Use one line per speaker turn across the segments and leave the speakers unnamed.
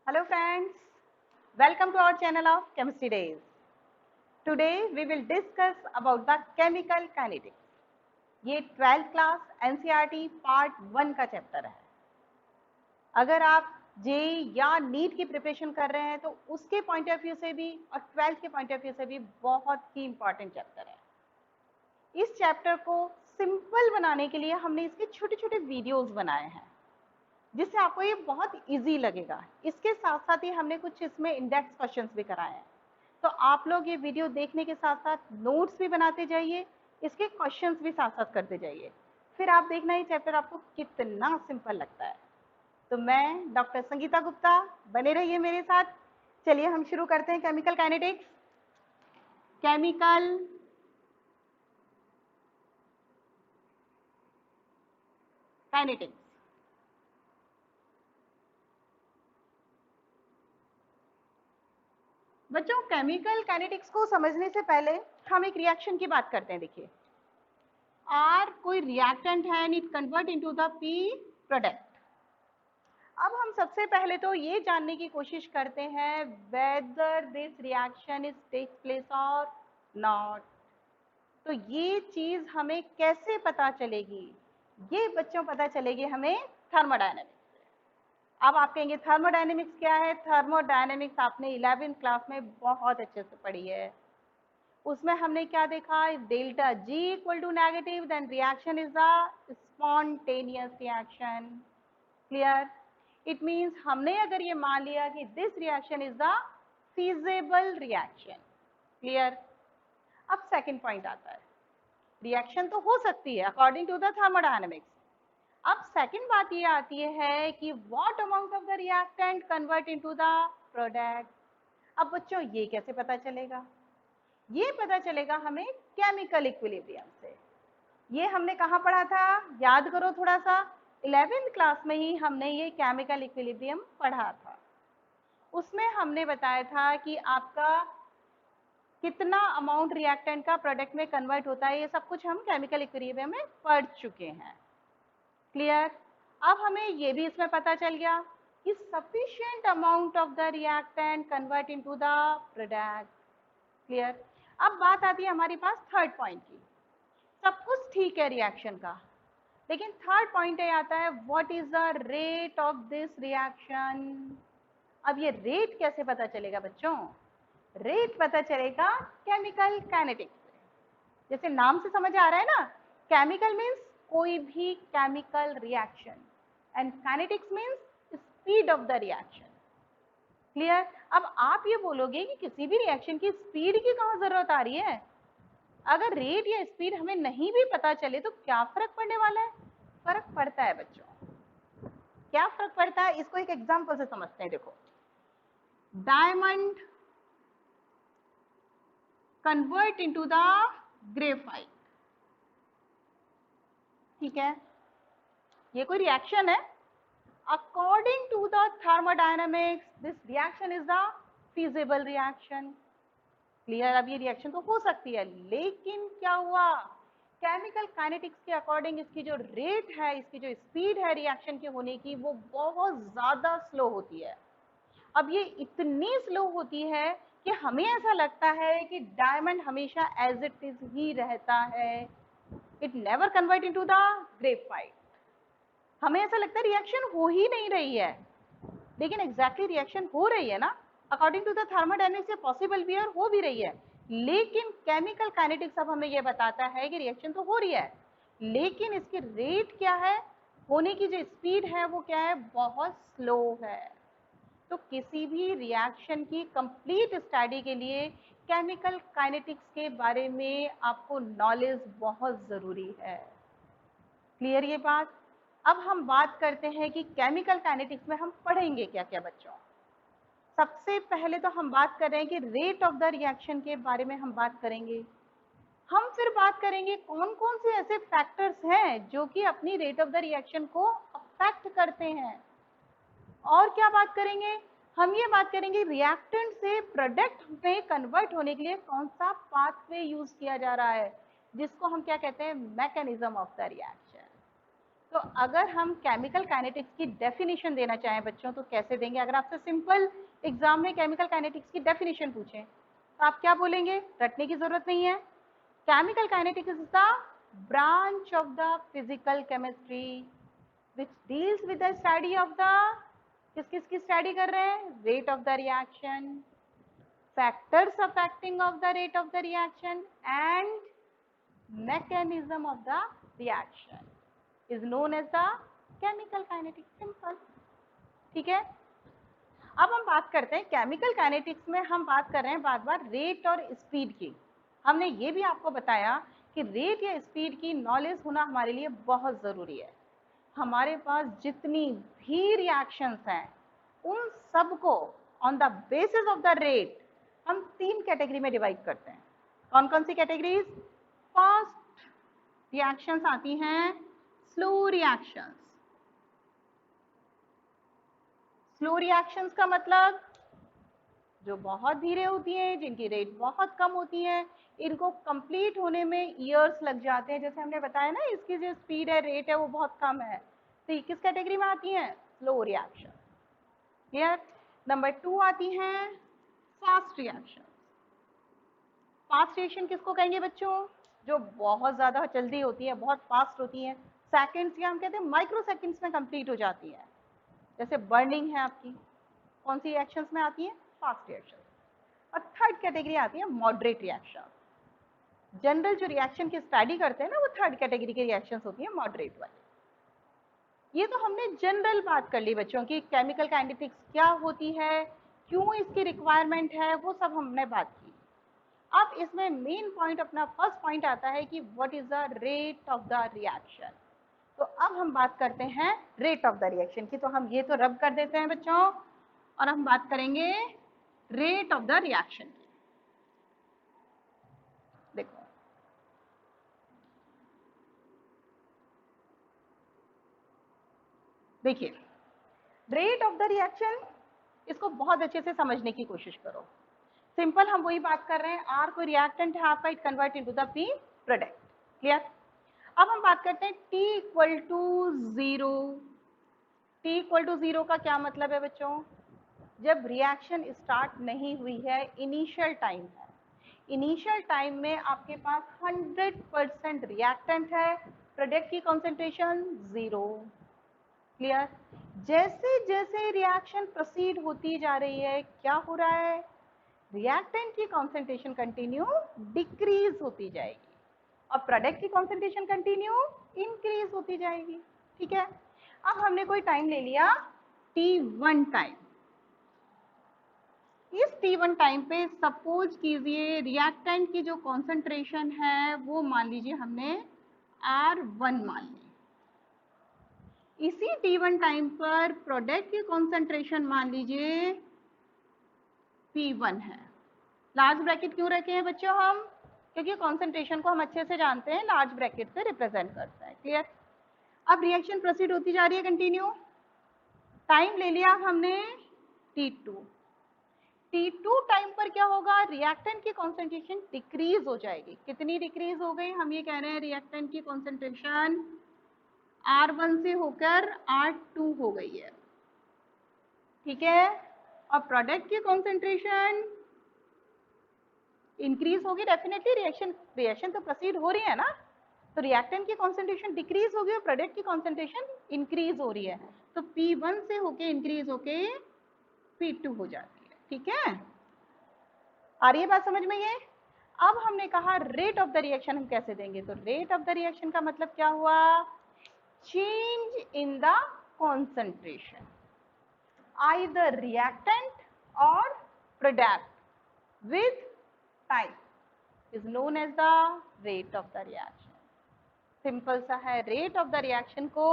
Hello friends, welcome to our channel of Chemistry Days. Today we will discuss about the chemical kinetics. ये 12th class NCERT part 1 का chapter है। अगर आप JEE या NEET की preparation कर रहे हैं तो उसके पॉइंट ऑफ व्यू से भी और 12th के पॉइंट ऑफ व्यू से भी बहुत ही इंपॉर्टेंट चैप्टर है। इस चैप्टर को सिंपल बनाने के लिए हमने इसके छोटे छोटे वीडियोस बनाए हैं जिससे आपको ये बहुत इजी लगेगा। इसके साथ साथ ही हमने कुछ इसमें इंडेक्स क्वेश्चंस भी कराए हैं, तो आप लोग ये वीडियो देखने के साथ साथ नोट्स भी बनाते जाइए, इसके क्वेश्चंस भी साथ साथ करते जाइए, फिर आप देखना ये चैप्टर आपको कितना सिंपल लगता है। तो मैं डॉक्टर संगीता गुप्ता, बने रहिए मेरे साथ। चलिए हम शुरू करते हैं केमिकल काइनेटिक्स। केमिकल काइनेटिक्स बच्चों, केमिकल काइनेटिक्स को समझने से पहले हम एक रिएक्शन की बात करते हैं। देखिए, आर कोई रिएक्टेंट है and it convert into the P product. अब हम सबसे पहले तो ये जानने की कोशिश करते हैं whether this reaction is take place और नॉट। तो ये चीज हमें कैसे पता चलेगी? ये बच्चों पता चलेगी हमें थर्मोडायनेमिक्स से। अब आप कहेंगे थर्मोडायनेमिक्स क्या है? थर्मोडायनेमिक्स आपने 11th क्लास में बहुत अच्छे से पढ़ी है। उसमें हमने क्या देखा? Delta G equal to negative, then reaction is a spontaneous reaction. Clear? It means हमने अगर ये मान लिया कि this reaction is the feasible reaction. Clear? अब सेकंड पॉइंट आता है, रिएक्शन तो हो सकती है अकॉर्डिंग टू द थर्मोडायनेमिक्स। अब सेकंड बात ये आती है कि what amount of the reactant convert into the product. अब बच्चों ये कैसे पता चलेगा? ये पता चलेगा हमें केमिकल इक्विलिब्रियम से। ये हमने कहाँ पढ़ा था? याद करो थोड़ा सा, 11th क्लास में ही हमने ये केमिकल इक्विलिब्रियम पढ़ा था। उसमें हमने बताया था कि आपका कितना अमाउंट रिएक्टेंट का प्रोडक्ट में कन्वर्ट होता है, ये सब कुछ हम केमिकल इक्विलिब्रियम में पढ़ चुके हैं। क्लियर? अब हमें ये भी इसमें पता चल गया कि sufficient amount of the reactant convert into the product. Clear? अब बात आती है हमारे पास थर्ड पॉइंट की। सब कुछ ठीक है रिएक्शन का, लेकिन थर्ड पॉइंट ये आता है what is the rate of this reaction. अब ये रेट कैसे पता चलेगा बच्चों? रेट पता चलेगा केमिकल काइनेटिक्स से। जैसे नाम से समझ आ रहा है ना, केमिकल मीन्स कोई भी chemical reaction and kinetics means speed of the reaction. Clear? अब आप ये बोलोगे कि किसी भी रिएक्शन की स्पीड की कहाँ जरूरत आ रही है? अगर रेट या स्पीड हमें नहीं भी पता चले तो क्या फर्क पड़ने वाला है? फर्क पड़ता है बच्चों। क्या फर्क पड़ता है? इसको एक एग्जांपल से समझते हैं। देखो, diamond convert into the graphite. ठीक है, ये कोई रिएक्शन है। According to the thermodynamics this reaction is the feasible reaction. Clear? अब ये रिएक्शन तो हो सकती है, लेकिन क्या हुआ? केमिकल काइनेटिक्स के अकॉर्डिंग इसकी जो रेट है, इसकी जो स्पीड है रिएक्शन के होने की, वो बहुत ज्यादा स्लो होती है। अब ये इतनी स्लो होती है कि हमें ऐसा लगता है कि डायमंड हमेशा एज इट इज ही रहता है, it never convert into the graphite. हमें ऐसा लगता है रिएक्शन हो ही नहीं रही है, लेकिन एग्जैक्टली रिएक्शन हो रही है ना। अकॉर्डिंग टू द थर्मोडायनेमिक्स ये पॉसिबल भी है और हो भी रही है, लेकिन केमिकल काइनेटिक्स अब हमें ये बताता है कि रिएक्शन तो हो रही है, लेकिन इसकी रेट क्या है, होने की जो स्पीड है वो क्या है? बहुत स्लो है। तो किसी भी रिएक्शन की कंप्लीट स्टडी के लिए केमिकल काइनेटिक्स के बारे में आपको नॉलेज बहुत ज़रूरी है। क्लियर ये बात? अब हम बात करते हैं कि केमिकल काइनेटिक्स में हम पढ़ेंगे क्या क्या बच्चों। सबसे पहले तो हम बात कर रहे हैं कि रेट ऑफ द रिएक्शन के बारे में हम बात करेंगे। हम फिर बात करेंगे कौन कौन से ऐसे फैक्टर्स हैं जो कि अपनी रेट ऑफ द रिएक्शन को अफेक्ट करते हैं। और क्या बात करेंगे? हम ये बात करेंगे रिएक्टेंट से प्रोडक्ट में कन्वर्ट होने के लिए कौन सा पाथवे यूज किया जा रहा है, जिसको हम क्या कहते हैं? Mechanism of the reaction. तो अगर हम केमिकल काइनेटिक्स की डेफिनेशन देना चाहें बच्चों तो कैसे देंगे? अगर आपसे सिंपल एग्जाम में केमिकल काइनेटिक्स की डेफिनेशन पूछें तो आप क्या बोलेंगे? रटने की जरूरत नहीं है। Chemical kinetics is the branch of the physical chemistry which deals with the study of the किस की स्टडी कर रहे हैं? Rate of the reaction, factors affecting of the rate of the reaction and mechanism of the reaction is known as the chemical kinetics. Simple. ठीक है। अब हम बात करते हैं केमिकल काइनेटिक्स में, हम बात कर रहे हैं बार बार रेट और स्पीड की। हमने ये भी आपको बताया कि रेट या स्पीड की नॉलेज होना हमारे लिए बहुत ज़रूरी है। हमारे पास जितनी भी रिएक्शंस हैं उन सबको on the basis of the rate हम 3 कैटेगरी में डिवाइड करते हैं। कौन कौन सी कैटेगरीज? फर्स्ट रिएक्शंस आती हैं स्लो रिएक्शंस। स्लो रिएक्शंस का मतलब जो बहुत धीरे होती हैं, जिनकी रेट बहुत कम होती है, इनको कंप्लीट होने में ईयर्स लग जाते हैं। जैसे हमने बताया ना, इसकी जो स्पीड है, रेट है, वो बहुत कम है, तो ये किस कैटेगरी में आती हैं? Slow reaction. क्लियर? नंबर 2 आती हैं फास्ट रिएक्शन। फास्ट रिएक्शन किसको कहेंगे बच्चों? जो बहुत ज़्यादा जल्दी होती है, बहुत फास्ट होती हैं, सेकेंड्स या हम कहते हैं माइक्रो सेकेंड्स में कंप्लीट हो जाती है। जैसे बर्निंग है आपकी, कौन सी रिएक्शंस में आती है? Fast reaction. और थर्ड कैटेगरी आती है मॉडरेट रिएक्शन। जनरल जो रिएक्शन की स्टडी करते हैं ना, वो थर्ड कैटेगरी की रिएक्शंस होती है, मॉडरेट वाली। ये तो हमने जनरल बात कर ली बच्चों की, केमिकल काइनेटिक्स क्या होती है, क्यों इसकी रिक्वायरमेंट है, वो सब हमने बात की। अब इसमें मेन पॉइंट, अपना फर्स्ट पॉइंट आता है कि what is the rate of the reaction. तो अब हम बात करते हैं रेट ऑफ द रिएक्शन की। तो हम ये तो रब कर देते हैं बच्चों, और हम बात करेंगे रेट ऑफ द रिएक्शन की। देखो, देखिए, रेट ऑफ द रिएक्शन, इसको बहुत अच्छे से समझने की कोशिश करो। सिंपल हम वही बात कर रहे हैं, आर कोई रिएक्टेंट है आपका, it convert into the P product. Clear? अब हम बात करते हैं T equal to 0। T equal to 0 का क्या मतलब है बच्चों? जब रिएक्शन स्टार्ट नहीं हुई है, इनिशियल टाइम है, इनिशियल टाइम में आपके पास 100% रिएक्टेंट है, प्रोडक्ट की कॉन्सेंट्रेशन 0। क्लियर? जैसे जैसे रिएक्शन प्रोसीड होती जा रही है, क्या हो रहा है? रिएक्टेंट की कॉन्सेंट्रेशन कंटिन्यू डिक्रीज होती जाएगी और प्रोडक्ट की कॉन्सेंट्रेशन कंटिन्यू इंक्रीज होती जाएगी। ठीक है? अब हमने कोई टाइम ले लिया T1 टाइम। इस T1 टाइम पे सपोज कीजिए रिएक्टेंट की जो कॉन्सेंट्रेशन है वो मान लीजिए हमने R1 मान ली। इसी T1 टाइम पर प्रोडक्ट की कॉन्सेंट्रेशन मान लीजिए P1 है। लार्ज ब्रैकेट क्यों रखे हैं बच्चों हम? क्योंकि कॉन्सेंट्रेशन को हम अच्छे से जानते हैं, लार्ज ब्रैकेट से रिप्रेजेंट करता है। क्लियर? अब रिएक्शन प्रोसीड होती जा रही है कंटिन्यू। टाइम ले लिया हमने T2। T2 टाइम पर क्या होगा? रिएक्टेंट की कॉन्सेंट्रेशन डिक्रीज हो जाएगी। कितनी डिक्रीज हो गई? हम ये कह रहे हैं रिएक्टेंट की कॉन्सेंट्रेशन R1 से होकर R2 हो गई है। ठीक है? और प्रोडक्ट की कॉन्सेंट्रेशन इंक्रीज होगी डेफिनेटली, रिएक्शन तो प्रोसीड हो रही है ना, तो रिएक्टेंट की कॉन्सेंट्रेशन डिक्रीज होगी और प्रोडक्ट की कॉन्सेंट्रेशन इंक्रीज हो रही है, तो P1 से होके इंक्रीज होके P2 हो जाती है। ठीक है? आ रही है बात समझ में ये? अब हमने कहा रेट ऑफ द रिएक्शन हम कैसे देंगे, तो रेट ऑफ द रिएक्शन का मतलब क्या हुआ? Change in the concentration, either reactant or product with time is known as the rate of the reaction. Simple सा है, रेट ऑफ द रिएक्शन को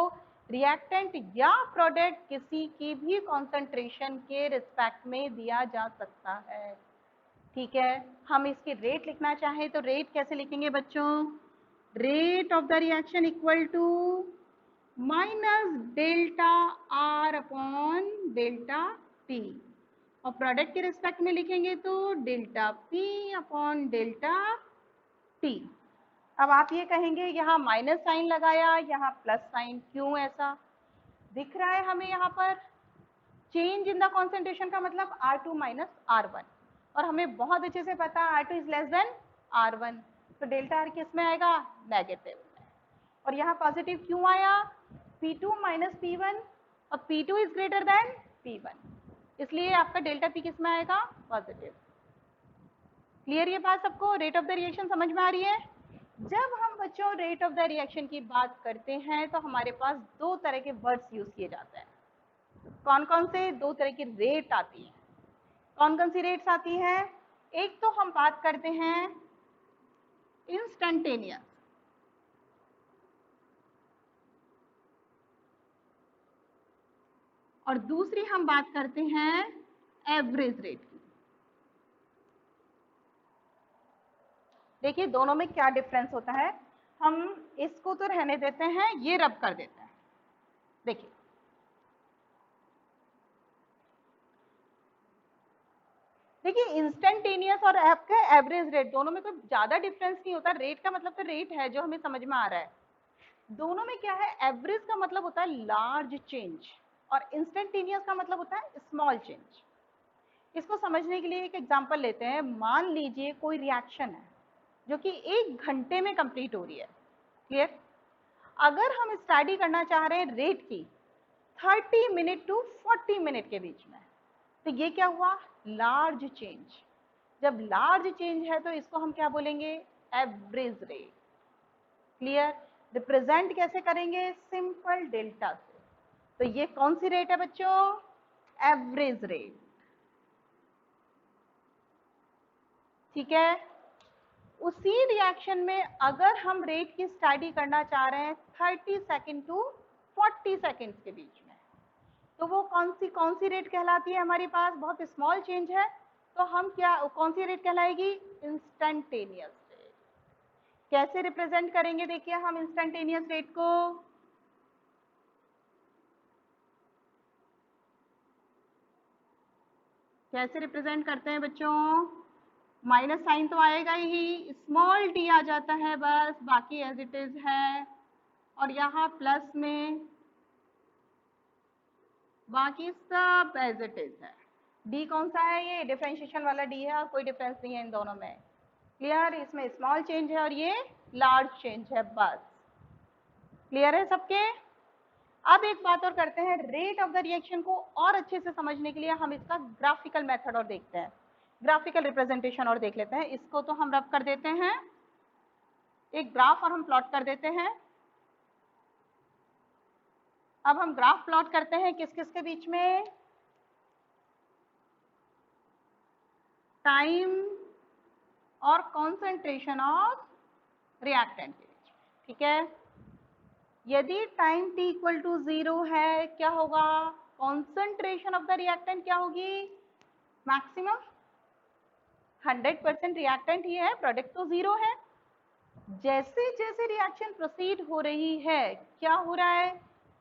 रिएक्टेंट या प्रोडक्ट किसी की भी कॉन्सेंट्रेशन के रिस्पेक्ट में दिया जा सकता है। ठीक है? हम इसकी रेट लिखना चाहें तो रेट कैसे लिखेंगे बच्चों? Rate of the reaction equal to minus delta R upon delta T, और प्रोडक्ट के रिस्पेक्ट में लिखेंगे तो delta P upon delta T. अब आप ये कहेंगे यहाँ माइनस साइन लगाया, यहाँ प्लस साइन, क्यों ऐसा दिख रहा है हमें? यहाँ पर चेंज इन द कॉन्सेंट्रेशन का मतलब R2 माइनस R1, और हमें बहुत अच्छे से पता है R2 is less than R1, तो डेल्टा R किस में आएगा? नेगेटिव। और यहाँ पॉजिटिव क्यों आया? P2 माइनस P1, और P2 is greater than P1, इसलिए आपका डेल्टा P किस में आएगा? पॉजिटिव। क्लियर ये बात सबको? रेट ऑफ द रिएक्शन समझ में आ रही है? जब हम बच्चों रेट ऑफ द रिएक्शन की बात करते हैं तो हमारे पास दो तरह के वर्ड्स यूज किए जाते हैं। कौन कौन से? दो तरह की रेट आती हैं। कौन कौन सी रेट्स आती हैं? एक तो हम बात करते हैं इंस्टेंटेनियस, और दूसरी हम बात करते हैं एवरेज रेट की। देखिए दोनों में क्या डिफरेंस होता है, हम इसको तो रहने देते हैं, ये रब कर देते हैं। देखिए इंस्टेंटेनियस और आपका एवरेज रेट, दोनों में कोई ज्यादा डिफरेंस नहीं होता। रेट का मतलब तो रेट है जो हमें समझ में आ रहा है। दोनों में क्या है, एवरेज का मतलब होता है लार्ज चेंज, और इंस्टेंटेनियस का मतलब होता है स्मॉल चेंज। इसको समझने के लिए एक एग्जांपल लेते हैं। मान लीजिए कोई रिएक्शन है जो कि 1 घंटे में कंप्लीट हो रही है। क्लियर? अगर हम स्टडी करना चाह रहे हैं रेट की 30 मिनट टू 40 मिनट के बीच में, तो ये क्या हुआ? Large change. जब लार्ज चेंज है तो इसको हम क्या बोलेंगे? Average rate. क्लियर? रिप्रेजेंट कैसे करेंगे? सिंपल डेल्टा से। तो ये कौन सी रेट है बच्चों? Average rate. ठीक है? उसी रिएक्शन में अगर हम रेट की स्टडी करना चाह रहे हैं 30 सेकेंड टू 40 सेकेंड्स के बीच में, तो वो कौन सी रेट कहलाती है? हमारे पास बहुत स्मॉल चेंज है, तो हम क्या, कौन सी रेट कहलाएगी? Instantaneous rate. कैसे रिप्रेजेंट करेंगे देखिए हम इंस्टेंटेनियस रेट को? कैसे रिप्रेजेंट करते हैं बच्चों? माइनस साइन तो आएगा ही, स्मॉल डी आ जाता है बस, बाकी एज इट इज है, और यहाँ प्लस में बाकी सब एज इट इज है। डी कौन सा है? ये डिफरेंशिएशन वाला डी है, और कोई डिफरेंस नहीं है इन दोनों में। क्लियर? इसमें स्मॉल चेंज है और ये लार्ज चेंज है बस। क्लियर है सबके? अब एक बात और करते हैं, रेट ऑफ द रिएक्शन को और अच्छे से समझने के लिए हम इसका ग्राफिकल मेथड और देखते हैं, ग्राफिकल रिप्रेजेंटेशन और देख लेते हैं। इसको तो हम रब कर देते हैं, एक ग्राफ और हम प्लॉट कर देते हैं। अब हम ग्राफ प्लॉट करते हैं किस किस के बीच में? टाइम और कॉन्सेंट्रेशन ऑफ रिएक्टेंट के बीच। ठीक है? यदि टाइम t इक्वल टू 0 है, क्या होगा? कॉन्सेंट्रेशन ऑफ द रिएक्टेंट क्या होगी? मैक्सिमम। 100% रिएक्टेंट ही है, प्रोडक्ट तो 0 है। जैसे जैसे रिएक्शन प्रोसीड हो रही है, क्या हो रहा है?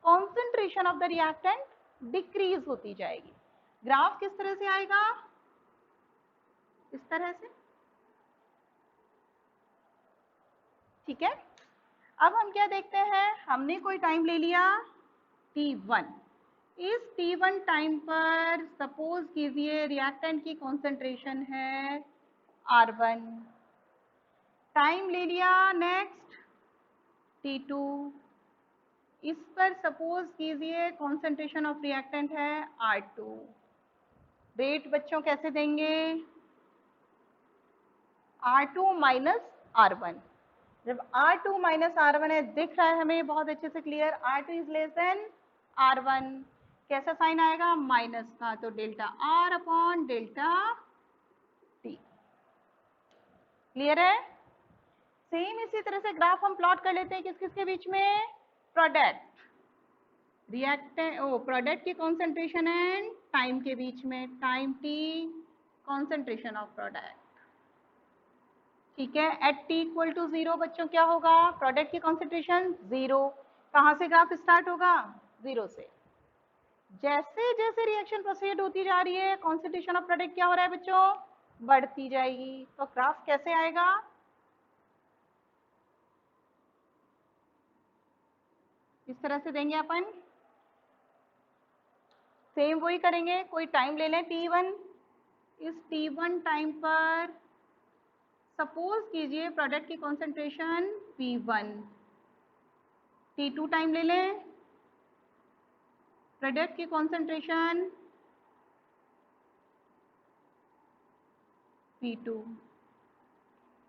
Concentration of the reactant decrease होती जाएगी। ग्राफ किस तरह से आएगा? इस तरह से। ठीक है? अब हम क्या देखते हैं, हमने कोई टाइम ले लिया t1। इस t1 टाइम पर सपोज कीजिए रिएक्टेंट की कॉन्सेंट्रेशन है R1। टाइम ले लिया नेक्स्ट t2, इस पर सपोज कीजिए कॉन्सेंट्रेशन ऑफ रिएक्टेंट है R2। रेट बच्चों कैसे देंगे? R2 minus R1। जब R2 माइनस R1 है, दिख रहा है हमें बहुत अच्छे से clear, R2 is less than R1, कैसा साइन आएगा? माइनस का, तो delta R upon delta T। Clear है? सेम इसी तरह से ग्राफ हम प्लॉट कर लेते हैं किस किस के बीच में? प्रोडक्ट, रिएक्टेंट, प्रोडक्ट की कॉन्सेंट्रेशन एंड टाइम के बीच में, time t, concentration of product. ठीक है? एट t इक्वल टू 0 बच्चों क्या होगा? प्रोडक्ट की कॉन्सेंट्रेशन 0। कहाँ से ग्राफ स्टार्ट होगा? 0 से। जैसे जैसे रिएक्शन प्रोसीड होती जा रही है, कॉन्सेंट्रेशन ऑफ प्रोडक्ट क्या हो रहा है बच्चों? बढ़ती जाएगी। तो ग्राफ कैसे आएगा? इस तरह से देंगे अपन, सेम वही करेंगे, कोई टाइम ले लें t1, इस t1 टाइम पर सपोज कीजिए प्रोडक्ट की कॉन्सेंट्रेशन p1, t2 टाइम ले लें, प्रोडक्ट की कॉन्सेंट्रेशन p2,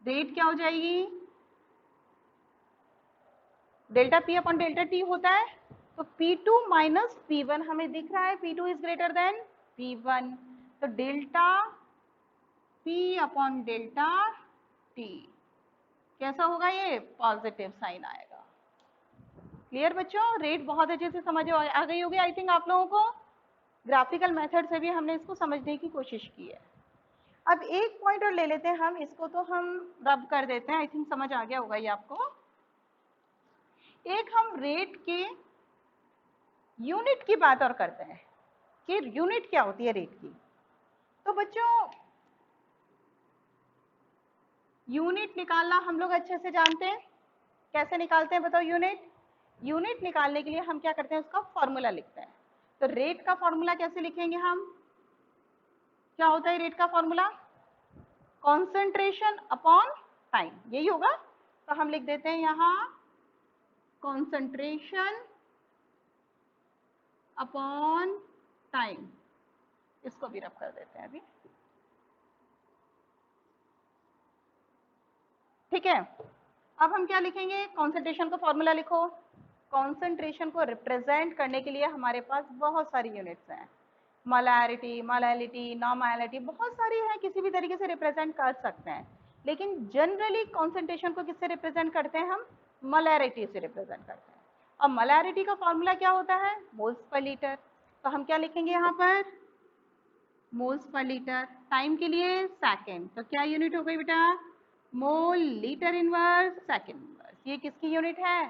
रेट क्या हो जाएगी, delta p upon delta t होता है, तो p2 माइनस p1 हमें दिख रहा है, p2 is greater than p1, तो delta p upon delta t कैसा होगा, ये पॉजिटिव साइन आएगा। क्लियर बच्चों, रेट बहुत अच्छे से समझ आ गई होगी आई थिंक आप लोगों को, ग्राफिकल मेथड से भी हमने इसको समझने की कोशिश की है। अब एक पॉइंट और ले लेते हैं हम, इसको तो हम रब कर देते हैं, आई थिंक समझ आ गया होगा ये आपको। एक हम रेट के यूनिट की बात और करते हैं कि यूनिट क्या होती है रेट की। तो बच्चों यूनिट निकालना हम लोग अच्छे से जानते हैं, कैसे निकालते हैं बताओ यूनिट। यूनिट निकालने के लिए हम क्या करते हैं, उसका फॉर्मूला लिखते हैं। तो रेट का फॉर्मूला कैसे लिखेंगे हम, क्या होता है रेट का फॉर्मूला, कॉन्सेंट्रेशन अपॉन टाइम, यही होगा। तो हम लिख देते हैं यहाँ कॉन्सेंट्रेशन अपॉन टाइम, इसको भी रब कर देते हैं अभी, ठीक है। अब हम क्या लिखेंगे, कॉन्सेंट्रेशन का फॉर्मूला लिखो। कॉन्सेंट्रेशन को रिप्रेजेंट करने के लिए हमारे पास बहुत सारी यूनिट्स हैं, मोलैरिटी, मोलैलिटी, नॉर्मैलिटी, बहुत सारी है, किसी भी तरीके से रिप्रेजेंट कर सकते हैं, लेकिन जनरली कॉन्सेंट्रेशन को किससे रिप्रेजेंट करते हैं हम, मोलैरिटी से रिप्रेजेंट करते हैं। और मोलैरिटी का फॉर्मूला क्या होता है, मोल्स पर लीटर। तो हम क्या लिखेंगे यहाँ पर, मोल्स पर लीटर, टाइम के लिए सेकेंड, तो क्या यूनिट हो गई बेटा, mole litre inverse second inverse, ये किसकी यूनिट है,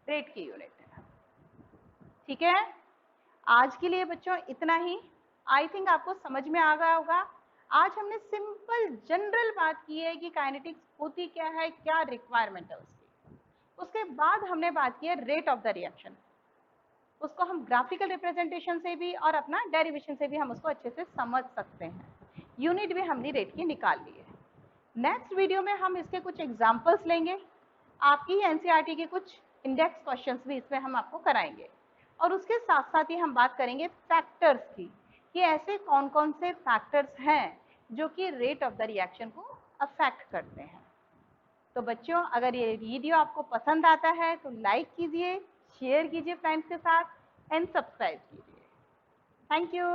रेट की यूनिट है, ठीक है। आज के लिए बच्चों इतना ही, आई थिंक आपको समझ में आ गया होगा। आज हमने सिंपल जनरल बात की है कि काइनेटिक्स होती क्या है, क्या रिक्वायरमेंट है उसकी। उसके बाद हमने बात की है रेट ऑफ द रिएक्शन, उसको हम ग्राफिकल रिप्रेजेंटेशन से भी और अपना डेरिवेशन से भी हम उसको अच्छे से समझ सकते हैं। यूनिट भी हमने रेट की निकाल ली है। नेक्स्ट वीडियो में हम इसके कुछ एग्जाम्पल्स लेंगे, आपकी एनसीईआरटी के कुछ इंडेक्स क्वेश्चंस भी इसमें हम आपको कराएंगे, और उसके साथ साथ ही हम बात करेंगे फैक्टर्स की, कि ऐसे कौन कौन से फैक्टर्स हैं जो कि रेट ऑफ द रिएक्शन को अफेक्ट करते हैं। तो बच्चों अगर ये वीडियो आपको पसंद आता है तो लाइक कीजिए, शेयर कीजिए फ्रेंड्स के साथ एंड सब्सक्राइब कीजिए। Thank you.